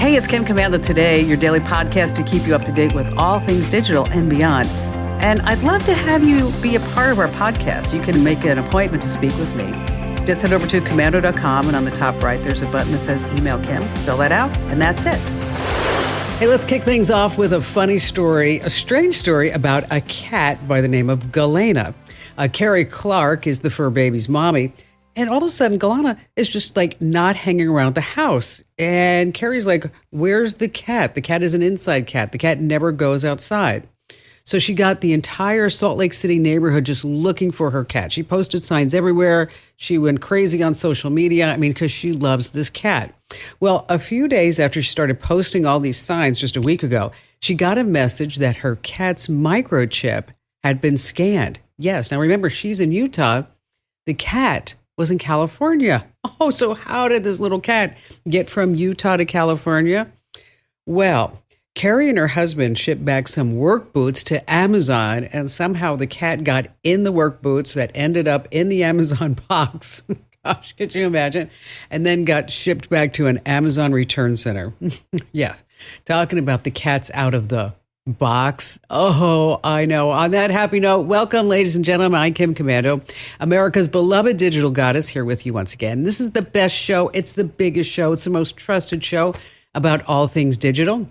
Hey, it's Kim Commando Today, your daily podcast to keep you up to date with all things digital and beyond. And I'd love to have you be a part of our podcast. You can make an appointment to speak with me. Just head over to commando.com, and on the top right, there's a button that says Email Kim. Fill that out, and that's it. Hey, let's kick things off with a funny story, a strange story about a cat by the name of Galena. Carrie Clark is the fur baby's mommy. And all of a sudden, Galena is just like not hanging around the house. And Carrie's like, where's the cat? The cat is an inside cat. The cat never goes outside. So she got the entire Salt Lake City neighborhood just looking for her cat. She posted signs everywhere. She went crazy on social media. Because she loves this cat. Well, a few days after she started posting all these signs just a week ago, she got a message that her cat's microchip had been scanned. Yes. Now remember, she's in Utah. The cat was in California. Oh, so how did this little cat get from Utah to California? Well, Carrie and her husband shipped back some work boots to Amazon, and somehow the cat got in the work boots that ended up in the Amazon box. Gosh, could you imagine? And then got shipped back to an Amazon return center. Yeah, talking about the cat's out of the box. Oh, I know. On that happy note, welcome, ladies and gentlemen. I'm Kim Commando, America's beloved digital goddess, here with you once again. This is the best show. It's the biggest show. It's the most trusted show about all things digital.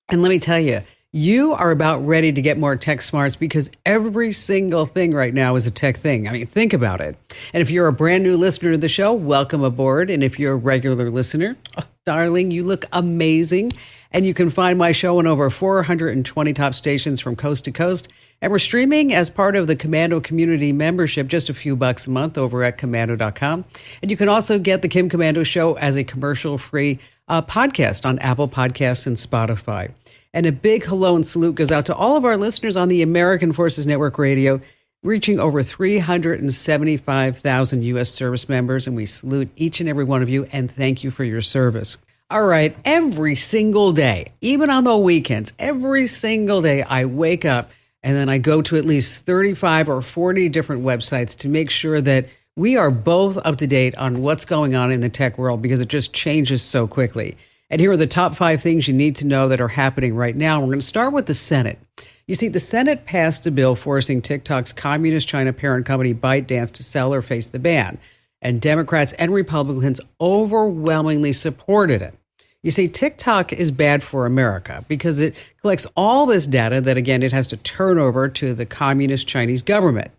And let me tell you, you are about ready to get more tech smarts because every single thing right now is a tech thing. Think about it. And if you're a brand new listener to the show, welcome aboard. And if you're a regular listener, darling, you look amazing. And you can find my show on over 420 top stations from coast to coast. And we're streaming as part of the Commando Community membership, just a few bucks a month over at commando.com. And you can also get the Kim Commando Show as a commercial-free podcast on Apple Podcasts and Spotify. And a big hello and salute goes out to all of our listeners on the American Forces Network Radio, reaching over 375,000 U.S. service members. And we salute each and every one of you and thank you for your service. All right, every single day, even on the weekends, every single day I wake up and then I go to at least 35 or 40 different websites to make sure that we are both up to date on what's going on in the tech world because it just changes so quickly. And here are the top 5 things you need to know that are happening right now. We're going to start with the Senate. You see, the Senate passed a bill forcing TikTok's communist China parent company ByteDance to sell or face the ban. And Democrats and Republicans overwhelmingly supported it. You see, TikTok is bad for America because it collects all this data that, again, it has to turn over to the communist Chinese government.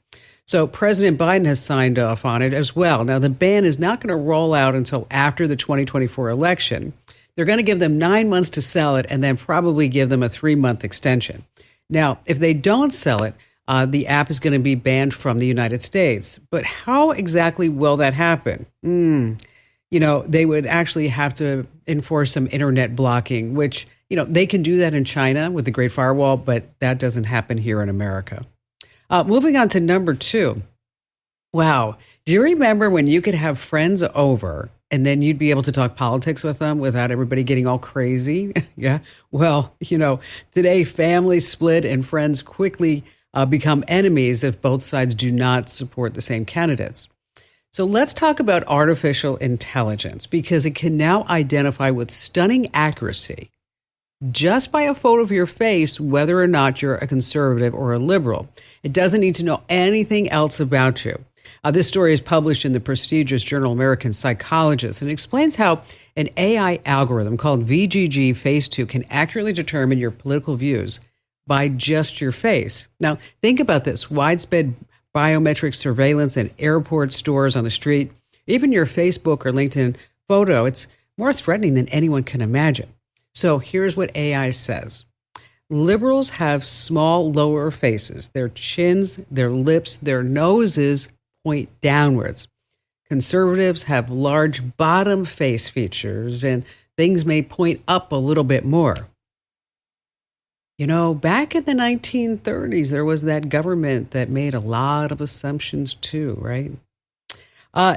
So President Biden has signed off on it as well. Now, the ban is not going to roll out until after the 2024 election. They're going to give them 9 months to sell it and then probably give them a 3-month extension. Now, if they don't sell it, the app is going to be banned from the United States. But how exactly will that happen? They would actually have to enforce some internet blocking, which, they can do that in China with the Great Firewall, but that doesn't happen here in America. Moving on to number 2. Wow. Do you remember when you could have friends over and then you'd be able to talk politics with them without everybody getting all crazy? Yeah. Well, today families split and friends quickly become enemies if both sides do not support the same candidates. So let's talk about artificial intelligence because it can now identify with stunning accuracy just by a photo of your face whether or not you're a conservative or a liberal. It doesn't need to know anything else about you. This story is published in the prestigious journal American Psychologist and explains how an AI algorithm called VGG Face 2 can accurately determine your political views by just your face. Now, think about this. Widespread biometric surveillance in airport, stores, on the street, even your Facebook or LinkedIn photo, it's more threatening than anyone can imagine. So here's what AI says. Liberals have small lower faces. Their chins, their lips, their noses point downwards. Conservatives have large bottom face features and things may point up a little bit more. Back in the 1930s, there was that government that made a lot of assumptions too, right?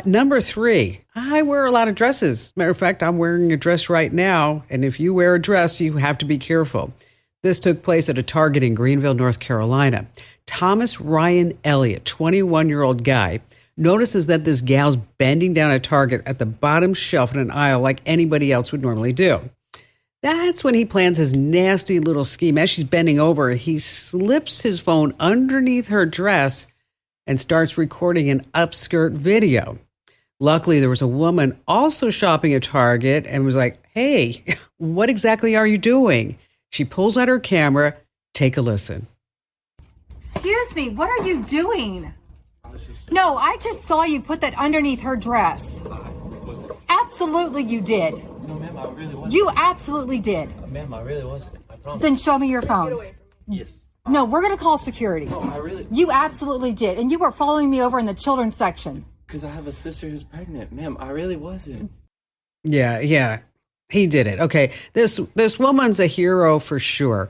Number 3, I wear a lot of dresses. Matter of fact, I'm wearing a dress right now. And if you wear a dress, you have to be careful. This took place at a Target in Greenville, North Carolina. Thomas Ryan Elliott, 21-year-old guy, notices that this gal's bending down at Target at the bottom shelf in an aisle like anybody else would normally do. That's when he plans his nasty little scheme. As she's bending over, he slips his phone underneath her dress and starts recording an upskirt video. Luckily, there was a woman also shopping at Target and was like, "Hey, what exactly are you doing?" She pulls out her camera. Take a listen. Excuse me, what are you doing? No, I just saw you put that underneath her dress. Absolutely you did. No, ma'am, I really wasn't. You absolutely did. Ma'am, I really wasn't. I promise. Then show me your phone. Yes. No, we're going to call security. No, I really... You absolutely did. And you were following me over in the children's section. Because I have a sister who's pregnant. Ma'am, I really wasn't. Yeah. He did it. Okay, this woman's a hero for sure.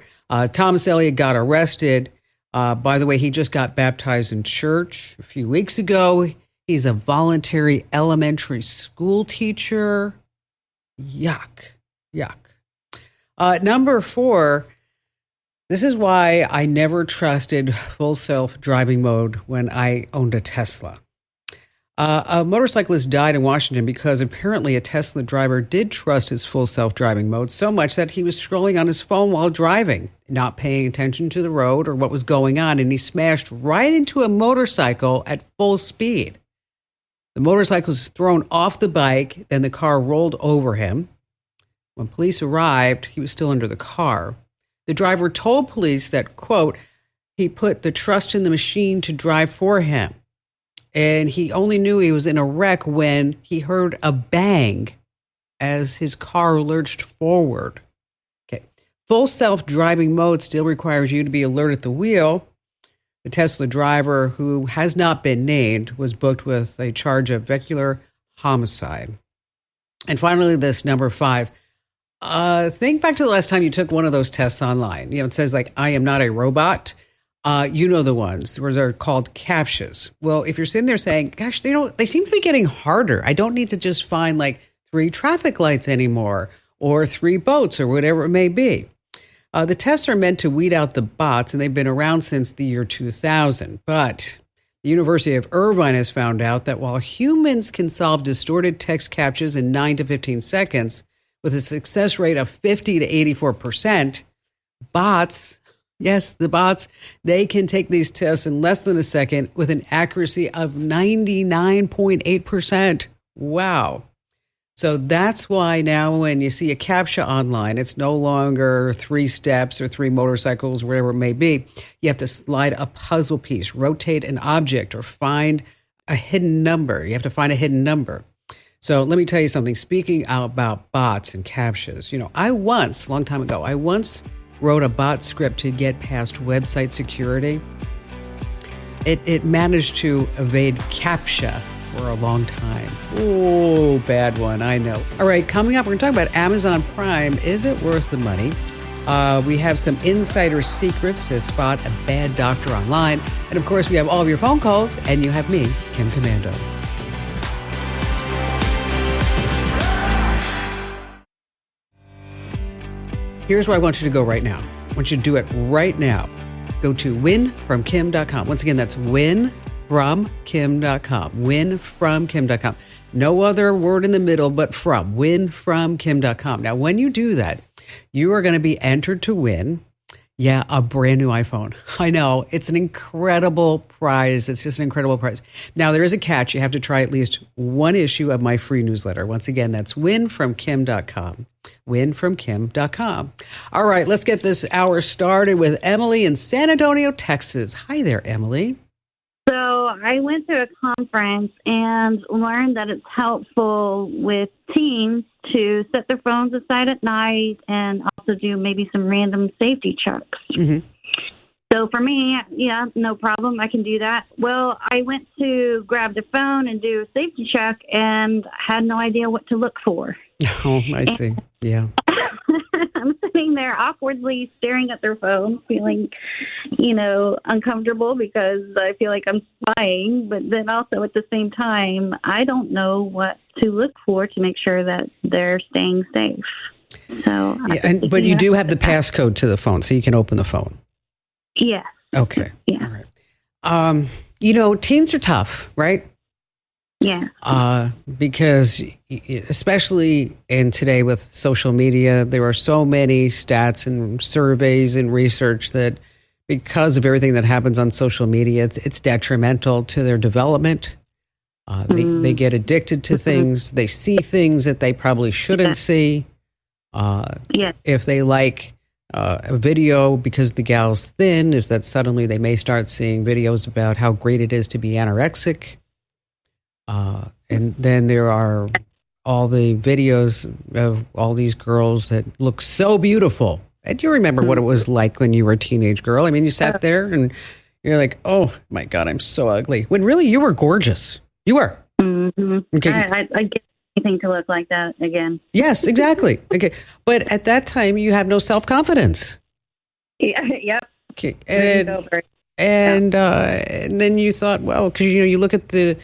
Thomas Elliott got arrested. By the way, he just got baptized in church a few weeks ago. He's a voluntary elementary school teacher. Yuck. Number 4, this is why I never trusted full self-driving mode when I owned a Tesla. A motorcyclist died in Washington because apparently a Tesla driver did trust his full self-driving mode so much that he was scrolling on his phone while driving, not paying attention to the road or what was going on, and he smashed right into a motorcycle at full speed. The motorcycle was thrown off the bike, then the car rolled over him. When police arrived, he was still under the car. The driver told police that, quote, he put the trust in the machine to drive for him. And he only knew he was in a wreck when he heard a bang as his car lurched forward. Okay. Full self-driving mode still requires you to be alert at the wheel. The Tesla driver, who has not been named, was booked with a charge of vehicular homicide. And finally, this number 5. Think back to the last time you took one of those tests online. It says like, I am not a robot. You know the ones where they're called CAPTCHAs. Well, if you're sitting there saying, gosh, they seem to be getting harder. I don't need to just find like 3 traffic lights anymore or 3 boats or whatever it may be. The tests are meant to weed out the bots, and they've been around since the year 2000. But the University of Irvine has found out that while humans can solve distorted text CAPTCHAs in 9 to 15 seconds with a success rate of 50 to 84%, bots... Yes, the bots, they can take these tests in less than a second with an accuracy of 99.8%. Wow. So that's why now when you see a CAPTCHA online, it's no longer 3 steps or 3 motorcycles, whatever it may be. You have to slide a puzzle piece, rotate an object, or find a hidden number. You have to find a hidden number. So let me tell you something. Speaking about bots and CAPTCHAs, a long time ago, I wrote a bot script to get past website security. It managed to evade CAPTCHA for a long time. Oh, bad one, I know. All right, coming up, we're going to talk about Amazon Prime. Is it worth the money? We have some insider secrets to spot a bad doctor online. And of course, we have all of your phone calls, and you have me, Kim Commando. Here's where I want you to go right now. I want you to do it right now. Go to winfromkim.com. Once again, that's winfromkim.com. Winfromkim.com. No other word in the middle but from. Winfromkim.com. Now, when you do that, you are going to be entered to win, a brand new iPhone. I know. It's an incredible prize. It's just an incredible prize. Now, there is a catch. You have to try at least one issue of my free newsletter. Once again, that's winfromkim.com. Winfromkim.com. All right, let's get this hour started with Emily in San Antonio, Texas. Hi there, Emily. So I went to a conference and learned that it's helpful with teens to set their phones aside at night and also do maybe some random safety checks. Mm-hmm. So for me, no problem. I can do that. Well, I went to grab the phone and do a safety check and had no idea what to look for. Oh, I see. Yeah. I'm sitting there awkwardly staring at their phone, feeling, uncomfortable because I feel like I'm spying. But then also at the same time, I don't know what to look for to make sure that they're staying safe. So, but you do have the passcode to the phone, so you can open the phone. Yes. Okay. Yeah. All right. Teens are tough, right? Yeah. Because especially in today with social media, there are so many stats and surveys and research that because of everything that happens on social media, it's detrimental to their development. They get addicted to things. They see things that they probably shouldn't see. If they like a video because the gal's thin, is that suddenly they may start seeing videos about how great it is to be anorexic. And then there are all the videos of all these girls that look so beautiful. And you remember what it was like when you were a teenage girl. I mean, you sat there and you're like, oh my God, I'm so ugly. When really you were gorgeous. You were. Mm-hmm. Okay. I get anything to look like that again. Yes, exactly. Okay. But at that time, you have no self-confidence. Yeah, yep. Okay. And then you thought, well, because, you look at the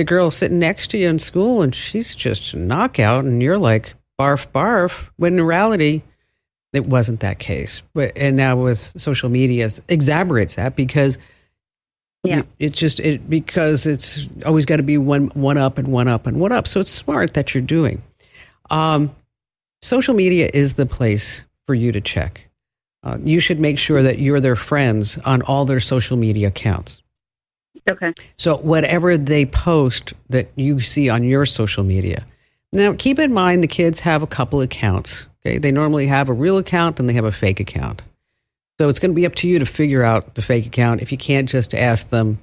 girl sitting next to you in school and she's just a knockout and you're like, barf, barf. When in reality, it wasn't that case. And now with social media, it exaggerates that because because it's always got to be one up and one up and one up. So it's smart that you're doing. Social media is the place for you to check. You should make sure that you're their friends on all their social media accounts. Okay. So whatever they post that you see on your social media. Now, keep in mind the kids have a couple accounts. Okay, they normally have a real account and they have a fake account. So it's going to be up to you to figure out the fake account. If you can't just ask them,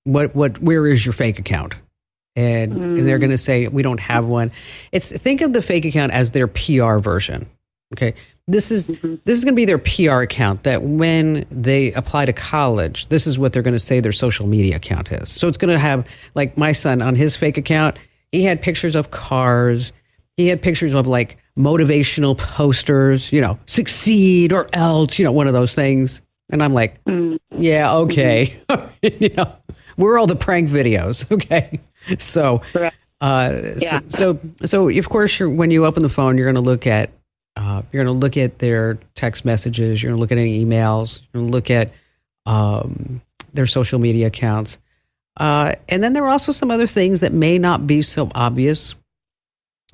where is your fake account? And they're going to say, we don't have one. Think of the fake account as their PR version. Okay. This is going to be their PR account that when they apply to college, this is what they're going to say their social media account is. So it's going to have, like my son on his fake account, he had pictures of cars. He had pictures of like motivational posters, succeed or else, one of those things. And I'm like, yeah, okay. We're all the prank videos. Okay. So, so of course, when you open the phone, you're going to look at their text messages. You're going to look at any emails. You're going to look at their social media accounts. And then there are also some other things that may not be so obvious.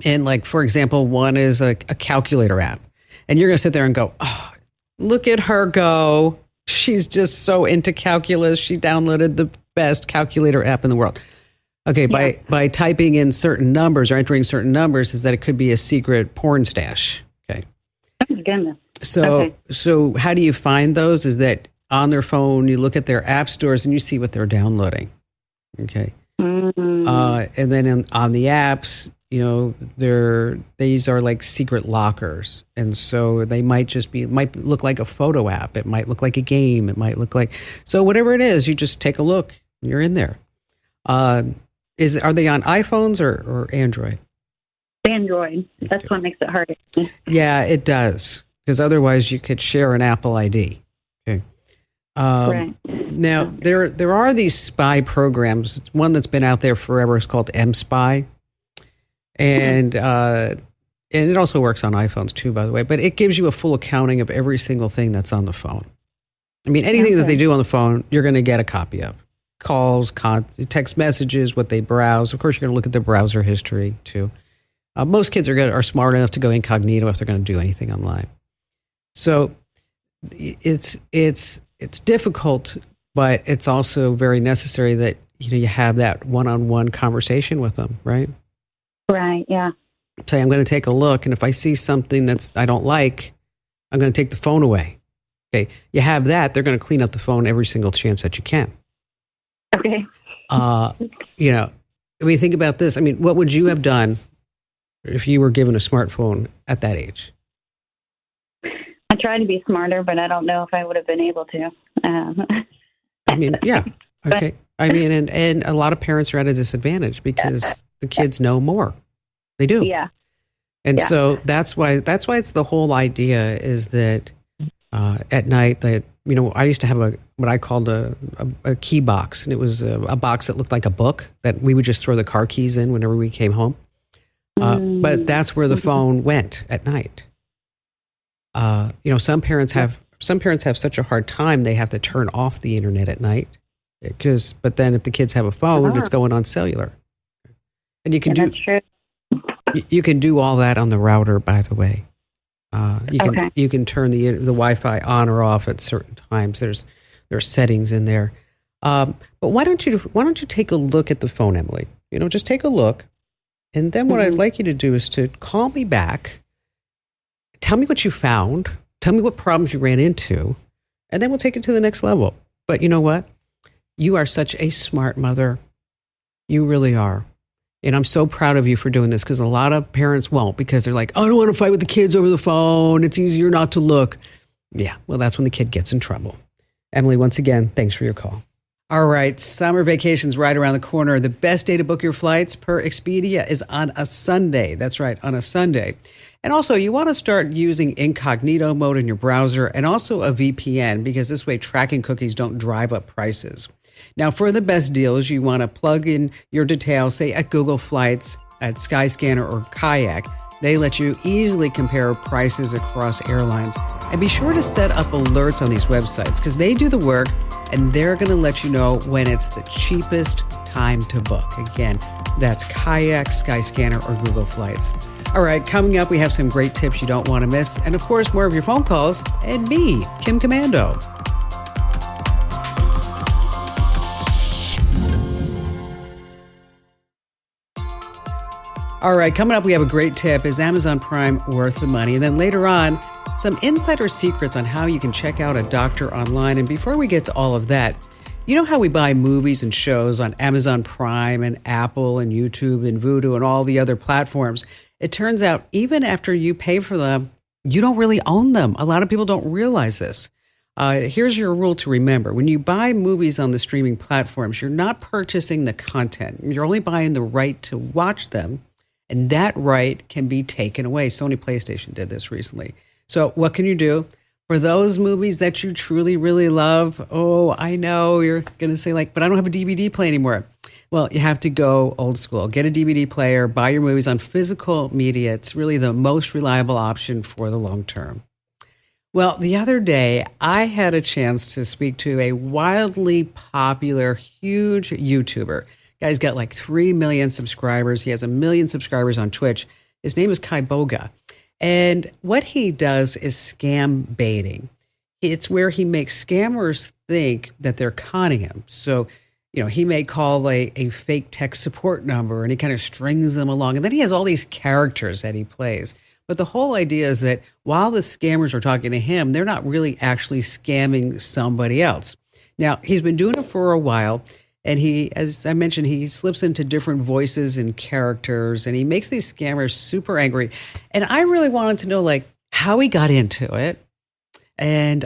And like, for example, one is a calculator app. And you're going to sit there and go, oh, look at her go. She's just so into calculus. She downloaded the best calculator app in the world. Okay, by typing in certain numbers or entering certain numbers is that it could be a secret porn stash. Okay. Oh, my goodness. So how do you find those? Is that on their phone, you look at their app stores and you see what they're downloading. Okay. And then on the apps, these are like secret lockers. And so they might look like a photo app. It might look like a game. It might look like, so whatever it is, you just take a look. You're in there. Are they on iPhones or Android? Android. That's what makes it harder. Yeah, it does. Because otherwise you could share an Apple ID. Okay. Right. Now, there are these spy programs. It's one that's been out there forever. It's called M-Spy. And it also works on iPhones too, by the way. But it gives you a full accounting of every single thing that's on the phone. I mean, anything that they do on the phone, you're going to get a copy of. Calls, text messages, what they browse. Of course, you're going to look at the browser history too. Most kids are smart enough to go incognito if they're going to do anything online. So it's difficult, but it's also very necessary that you have that one-on-one conversation with them, right? Right. Yeah. Say, I'm going to take a look, and if I see something I don't like, I'm going to take the phone away. Okay. You have that; they're going to clean up the phone every single chance that you can. Okay. Think about this. I mean, what would you have done if you were given a smartphone at that age? I tried to be smarter, but I don't know if I would have been able to. I mean, yeah. Okay. I mean, and a lot of parents are at a disadvantage because the kids know more. They do. Yeah. And so that's why it's the whole idea is that at night that, I used to have what I called a key box, and it was a box that looked like a book that we would just throw the car keys in whenever we came home. But that's where the phone went at night. Some parents have such a hard time they have to turn off the internet at night but then if the kids have a phone, it's going on cellular. And you can That's true. you can do all that on the router, by the way. Okay. You can turn the Wi-Fi on or off at certain times. There's settings in there. But why don't you take a look at the phone, Emily? Just take a look, and then what I'd like you to do is to call me back. Tell me what you found. Tell me what problems you ran into, and then we'll take it to the next level. But you know what? You are such a smart mother. You really are. And I'm so proud of you for doing this, because a lot of parents won't, because they're like, oh, I don't want to fight with the kids over the phone. It's easier not to look. Yeah, well, that's when the kid gets in trouble. Emily, once again, thanks for your call. All right, summer vacation's right around the corner. The best day to book your flights per Expedia is on a Sunday. That's right, on a Sunday. And also, you want to start using incognito mode in your browser, and also a VPN, because this way tracking cookies don't drive up prices. Now, for the best deals, you want to plug in your details, say at Google Flights, at Skyscanner, or Kayak. They let you easily compare prices across airlines. And be sure to set up alerts on these websites, because they do the work, and they're going to let you know when it's the cheapest time to book. Again, that's Kayak, Skyscanner, or Google Flights. All right, coming up, we have some great tips you don't want to miss. And of course, more of your phone calls, and me, Kim Commando. All right, coming up, we have a great tip. Is Amazon Prime worth the money? And then later on, some insider secrets on how you can check out a doctor online. And before we get to all of that, you know how we buy movies and shows on Amazon Prime and Apple and YouTube and Vudu and all the other platforms? It turns out even after you pay for them, you don't really own them. A lot of people don't realize this. Here's your rule to remember. When you buy movies on the streaming platforms, you're not purchasing the content. You're only buying the right to watch them. And that right can be taken away. Sony PlayStation did this recently. So what can you do? For those movies that you truly, really love, oh, I know you're going to say but I don't have a DVD player anymore. Well, you have to go old school. Get a DVD player, buy your movies on physical media. It's really the most reliable option for the long term. Well, the other day, I had a chance to speak to a wildly popular, huge YouTuber. Guy's got 3 million subscribers. He has 1 million subscribers on Twitch. His name is Kitboga. And what he does is scam baiting. It's where he makes scammers think that they're conning him. So, he may call a fake tech support number, and he kind of strings them along. And then he has all these characters that he plays. But the whole idea is that while the scammers are talking to him, they're not really actually scamming somebody else. Now, he's been doing it for a while. And he, as I mentioned, he slips into different voices and characters, and he makes these scammers super angry. And I really wanted to know, how he got into it, and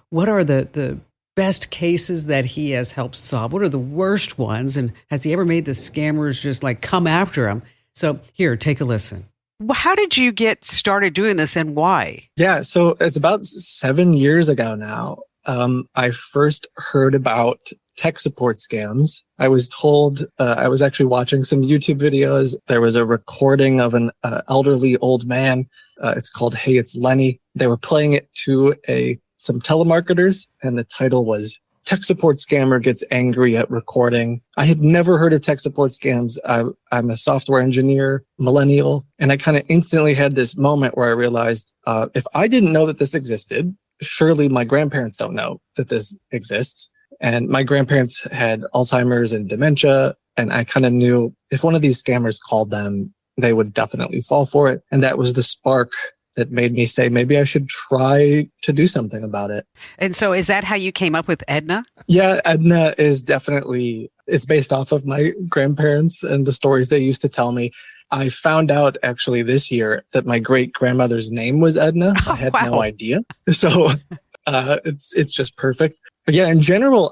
what are the best cases that he has helped solve? What are the worst ones, and has he ever made the scammers just come after him? So here, take a listen. Well, how did you get started doing this, and why? Yeah, so it's about 7 years ago now. I first heard about tech support scams. I was told, I was actually watching some YouTube videos. There was a recording of an elderly old man. It's called Hey, It's Lenny. They were playing it to some telemarketers, and the title was Tech Support Scammer Gets Angry at Recording. I had never heard of tech support scams. I'm a software engineer, millennial, and I kind of instantly had this moment where I realized if I didn't know that this existed, surely my grandparents don't know that this exists. And my grandparents had Alzheimer's and dementia. And I kind of knew if one of these scammers called them, they would definitely fall for it. And that was the spark that made me say, maybe I should try to do something about it. And so is that how you came up with Edna? Yeah, Edna is definitely, it's based off of my grandparents and the stories they used to tell me. I found out actually this year that my great grandmother's name was Edna. I had no idea. So it's just perfect. But yeah, in general,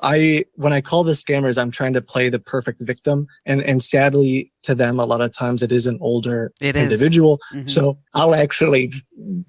when I call the scammers, I'm trying to play the perfect victim. And sadly to them, a lot of times it is an older individual. Mm-hmm. So I'll actually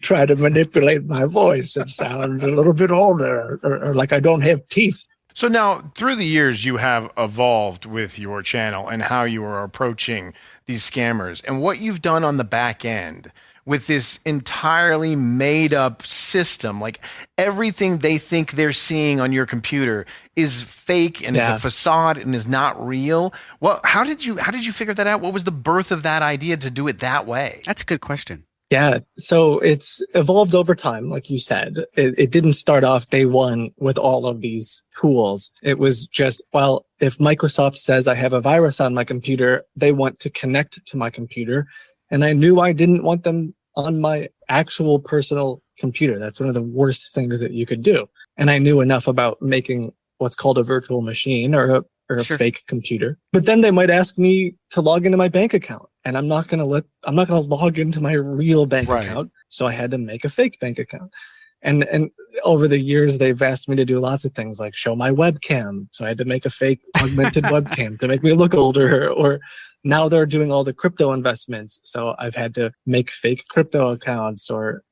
try to manipulate my voice and sound a little bit older or like I don't have teeth. So now, through the years, you have evolved with your channel and how you are approaching these scammers and what you've done on the back end with this entirely made up system. Like everything they think they're seeing on your computer is fake and is a facade and is not real. Well, how did you figure that out? What was the birth of that idea to do it that way? That's a good question. Yeah. So it's evolved over time. Like you said, it didn't start off day one with all of these tools. It was just, well, if Microsoft says I have a virus on my computer, they want to connect to my computer. And I knew I didn't want them on my actual personal computer. That's one of the worst things that you could do. And I knew enough about making what's called a virtual machine or a fake computer. But then they might ask me to log into my bank account. And I'm not going to log into my real bank account. So I had to make a fake bank account. And over the years, they've asked me to do lots of things like show my webcam. So I had to make a fake augmented webcam to make me look older. Or now they're doing all the crypto investments. So I've had to make fake crypto accounts or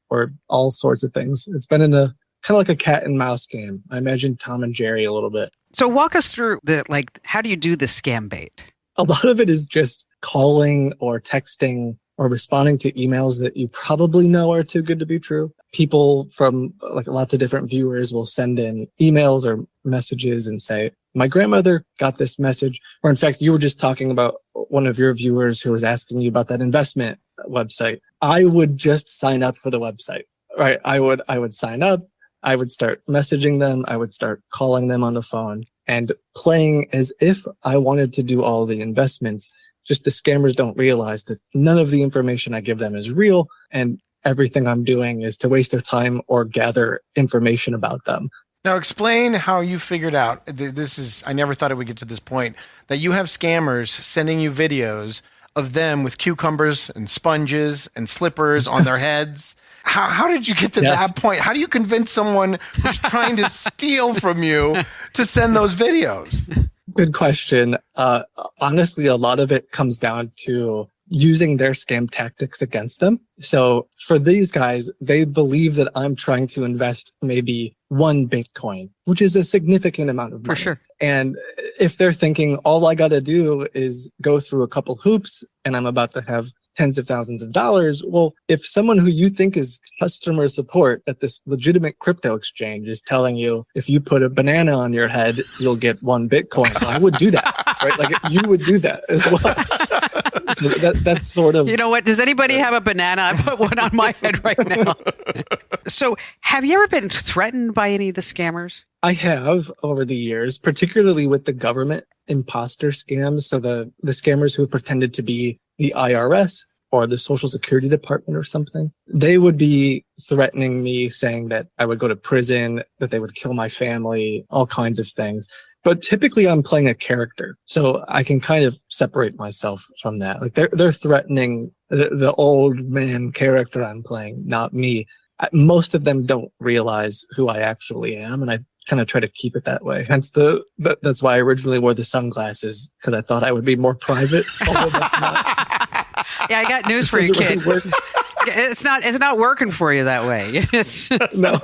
all sorts of things. It's been in a kind of like a cat and mouse game. I imagine Tom and Jerry a little bit. So walk us through how do you do the scam bait? A lot of it is just calling or texting or responding to emails that you probably know are too good to be true. People from like lots of different viewers will send in emails or messages and say, my grandmother got this message. Or in fact, you were just talking about one of your viewers who was asking you about that investment website. I would just sign up for the website, right? I would sign up. I would start messaging them. I would start calling them on the phone and playing as if I wanted to do all the investments. Just the scammers don't realize that none of the information I give them is real, and everything I'm doing is to waste their time or gather information about them. Now explain how you figured out, I never thought it would get to this point, that you have scammers sending you videos of them with cucumbers and sponges and slippers on their heads. How did you get to that point? How do you convince someone who's trying to steal from you to send those videos? Good question. Honestly, a lot of it comes down to using their scam tactics against them. So for these guys, they believe that I'm trying to invest maybe 1 Bitcoin, which is a significant amount of money. For sure. And if they're thinking all I got to do is go through a couple hoops and I'm about to have tens of thousands of dollars. Well, if someone who you think is customer support at this legitimate crypto exchange is telling you, if you put a banana on your head, you'll get 1 Bitcoin, I would do that, right? Like you would do that as well. So that's sort of... You know what? Does anybody have a banana? I put one on my head right now. So have you ever been threatened by any of the scammers? I have over the years, particularly with the government imposter scams. So the scammers who have pretended to be the IRS or the Social Security Department or something, they would be threatening me, saying that I would go to prison, that they would kill my family, all kinds of things. But typically I'm playing a character, so I can kind of separate myself from that. Like they're threatening the old man character I'm playing, not me. Most of them don't realize who I actually am, and I kind of try to keep it that way. Hence that's why I originally wore the sunglasses, because I thought I would be more private. Although that's not. Yeah, I got news for you, kid. It's not working for you that way. No.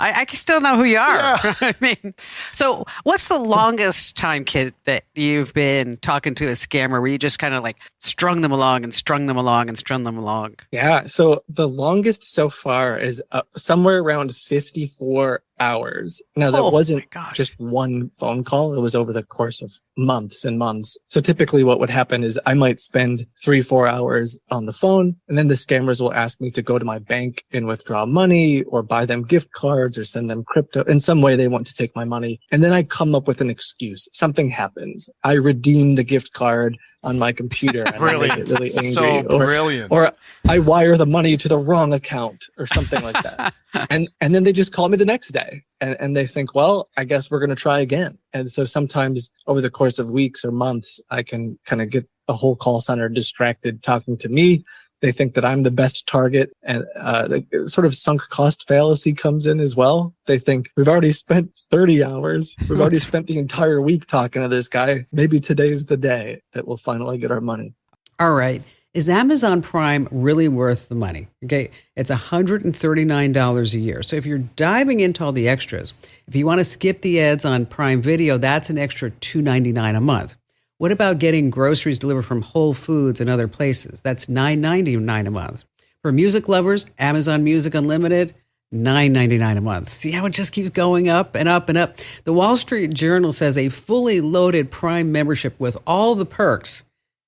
I can still know who you are. Yeah. I mean, so what's the longest time, kid, that you've been talking to a scammer where you just kind of like strung them along and strung them along and strung them along? Yeah. So the longest so far is somewhere around 54 hours. Now that wasn't just one phone call. It was over the course of months and months. So typically what would happen is I might spend 3-4 hours on the phone, and then the scammers will ask me to go to my bank and withdraw money or buy them gift cards or send them crypto. In some way they want to take my money. And then I come up with an excuse. Something happens. I redeem the gift card on my computer and I get really angry. So brilliant. Or I wire the money to the wrong account or something like that. And then they just call me the next day and they think, well, I guess we're going to try again. And so sometimes over the course of weeks or months, I can kind of get a whole call center distracted talking to me. They think that I'm the best target, and the sort of sunk cost fallacy comes in as well. They think we've already spent 30 hours. We've already spent the entire week talking to this guy. Maybe today's the day that we'll finally get our money. All right. Is Amazon Prime really worth the money? Okay. It's $139 a year. So if you're diving into all the extras, if you want to skip the ads on Prime Video, that's an extra $2.99 a month. What about getting groceries delivered from Whole Foods and other places? That's $9.99 a month. For music lovers, Amazon Music Unlimited, $9.99 a month. See how it just keeps going up and up and up? The Wall Street Journal says a fully loaded Prime membership with all the perks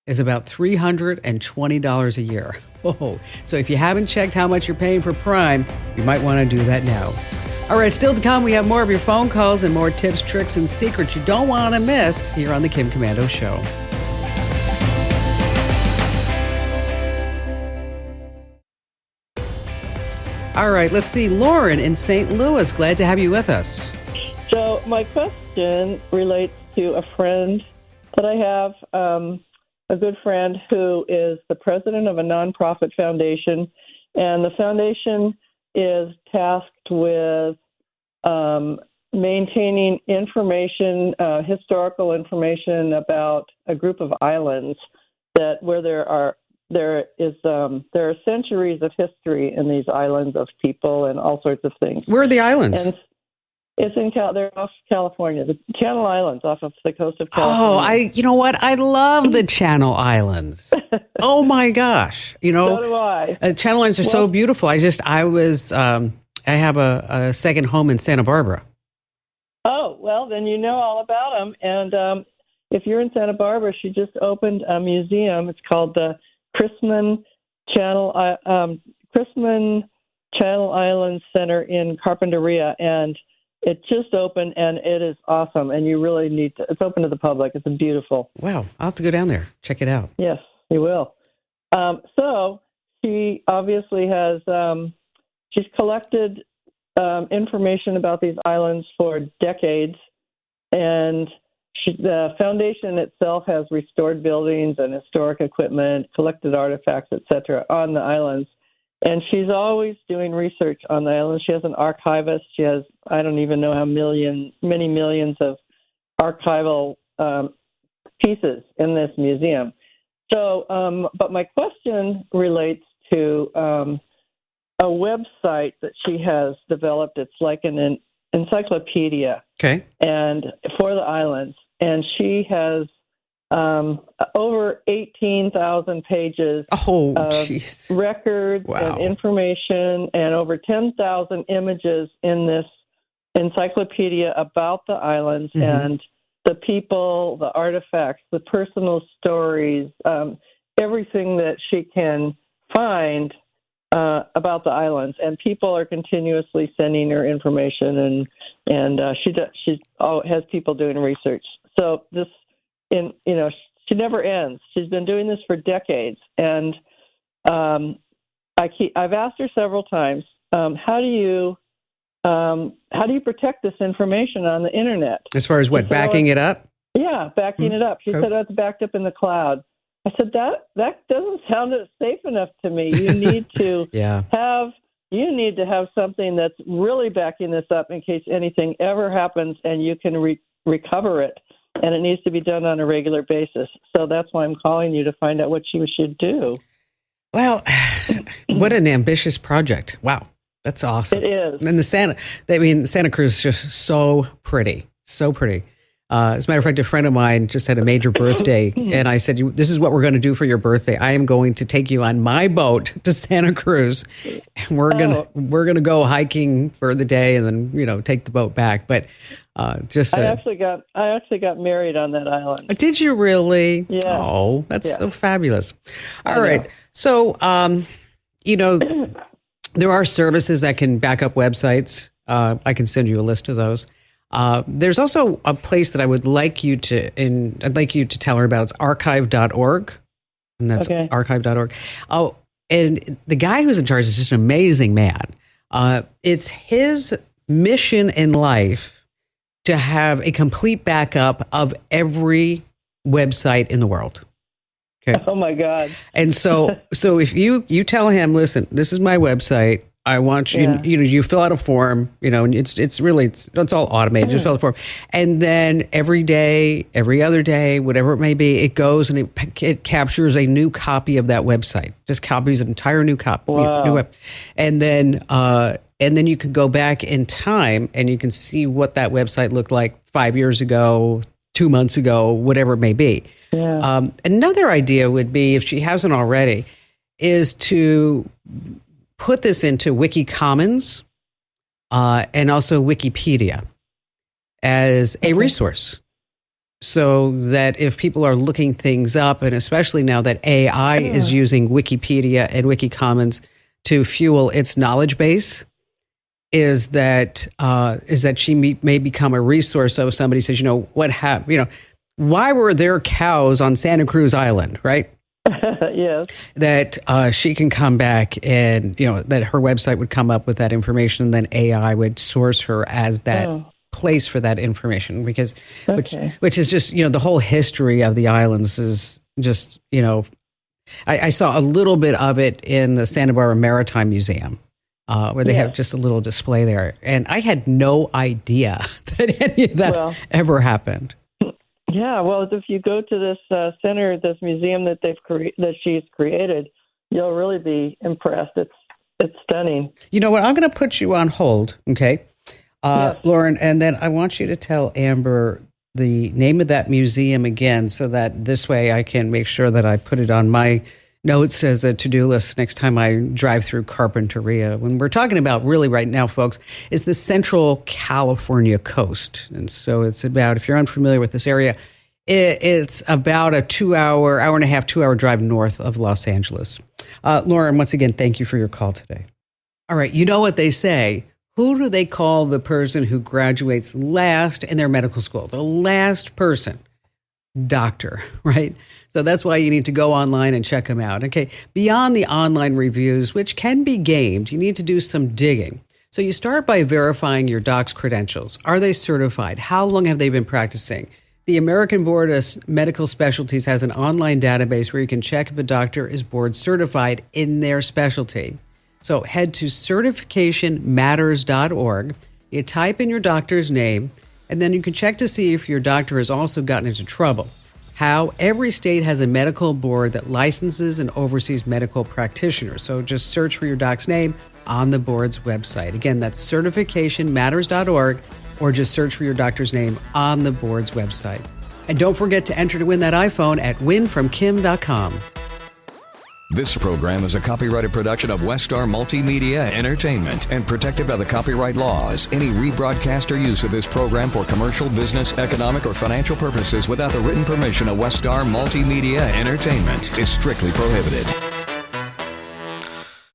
is about $320 a year. Whoa. So if you haven't checked how much you're paying for Prime, you might want to do that now. All right, still to come, we have more of your phone calls and more tips, tricks, and secrets you don't want to miss here on The Kim Komando Show. All right, let's see. Lauren in St. Louis, glad to have you with us. So my question relates to a friend that I have, a good friend who is the president of a nonprofit foundation, and the foundation is tasked with maintaining information, historical information about a group of islands where there are centuries of history in these islands of people and all sorts of things. Where are the islands? And it's in they're off California, the Channel Islands off of the coast of California. Oh, you know what? I love the Channel Islands. Oh my gosh. So do I. Channel Islands are so beautiful. I have a second home in Santa Barbara. Oh, well, then you know all about them. And if you're in Santa Barbara, she just opened a museum. It's called the Chrisman Channel Islands Center in Carpinteria, and it just opened, and it is awesome. And you really need to. It's open to the public. It's beautiful. Wow, I'll have to go down there, check it out. Yes, you will. So she obviously has. She's collected information about these islands for decades, and the foundation itself has restored buildings and historic equipment, collected artifacts, etc., on the islands. And she's always doing research on the islands. She has an archivist. She has, I don't even know how many millions of archival pieces in this museum. So, but my question relates to a website that she has developed. It's like an encyclopedia. Okay. And for the islands. And she has over 18,000 pages of records and information, and over 10,000 images in this encyclopedia about the islands and the people, the artifacts, the personal stories, everything that she can find about the islands. And people are continuously sending her information, and she has people doing research. So this, she never ends. She's been doing this for decades, and I've asked her several times, how do you protect this information on the internet? As far as what, backing it up? Yeah, backing it up. She said it's backed up in the cloud. I said that doesn't sound safe enough to me. You need to have something that's really backing this up in case anything ever happens, and you can recover it. And it needs to be done on a regular basis. So that's why I'm calling you to find out what you should do. Well, what an ambitious project. Wow. That's awesome. It is. And Santa Cruz is just so pretty. So pretty. As a matter of fact, a friend of mine just had a major birthday, and I said, "This is what we're going to do for your birthday. I am going to take you on my boat to Santa Cruz, and we're gonna go hiking for the day, and then take the boat back." But I actually got married on that island. Did you really? Yeah. Oh, that's so fabulous. All right, so there are services that can back up websites. I can send you a list of those. There's also a place that I'd like you to tell her about. It's archive.org. And that's archive.org. Oh, and the guy who's in charge is just an amazing man. It's his mission in life to have a complete backup of every website in the world. Okay. Oh my God. And so if you tell him, listen, this is my website. I want you, you fill out a form, and it's all automated. Just fill out a form. And then every day, every other day, whatever it may be, it goes and it captures a new copy of that website. Just copies an entire new copy. Wow. And then you can go back in time and you can see what that website looked like 5 years ago, 2 months ago, whatever it may be. Yeah. Another idea would be, if she hasn't already, is to put this into Wiki Commons and also Wikipedia as a resource. So that if people are looking things up, and especially now that AI is using Wikipedia and Wiki Commons to fuel its knowledge base, is that she may become a resource. So if somebody says, what happened? Why were there cows on Santa Cruz Island, right? Yes. That she can come back and, that her website would come up with that information, and then AI would source her as that place for that information, because which is just, the whole history of the islands is just, I saw a little bit of it in the Santa Barbara Maritime Museum, where they have just a little display there. And I had no idea that any of that ever happened. Yeah, well, if you go to this center, this museum that that she's created, you'll really be impressed. It's stunning. You know what? I'm going to put you on hold, okay, Yes. Lauren, and then I want you to tell Amber the name of that museum again, so that this way I can make sure that I put it on my notes as a to-do list next time I drive through Carpinteria. When we're talking about really right now, folks, is the Central California coast. And so it's about, if you're unfamiliar with this area, it's about a 2-hour, hour and a half, 2-hour drive north of Los Angeles. Lauren, once again, thank you for your call today. All right. You know what they say. Who do they call the person who graduates last in their medical school? The last person. Doctor, right? So that's why you need to go online and check them out. Okay. Beyond the online reviews, which can be gamed, you need to do some digging. So you start by verifying your doc's credentials. Are they certified? How long have they been practicing? The American Board of Medical Specialties has an online database where you can check if a doctor is board certified in their specialty. So head to certificationmatters.org. You type in your doctor's name, and then you can check to see if your doctor has also gotten into trouble. How every state has a medical board that licenses and oversees medical practitioners. So just search for your doc's name on the board's website. Again, that's certificationmatters.org, or just search for your doctor's name on the board's website. And don't forget to enter to win that iPhone at winfromkim.com. This program is a copyrighted production of Westar Multimedia Entertainment and protected by the copyright laws. Any rebroadcast or use of this program for commercial, business, economic, or financial purposes without the written permission of Westar Multimedia Entertainment is strictly prohibited.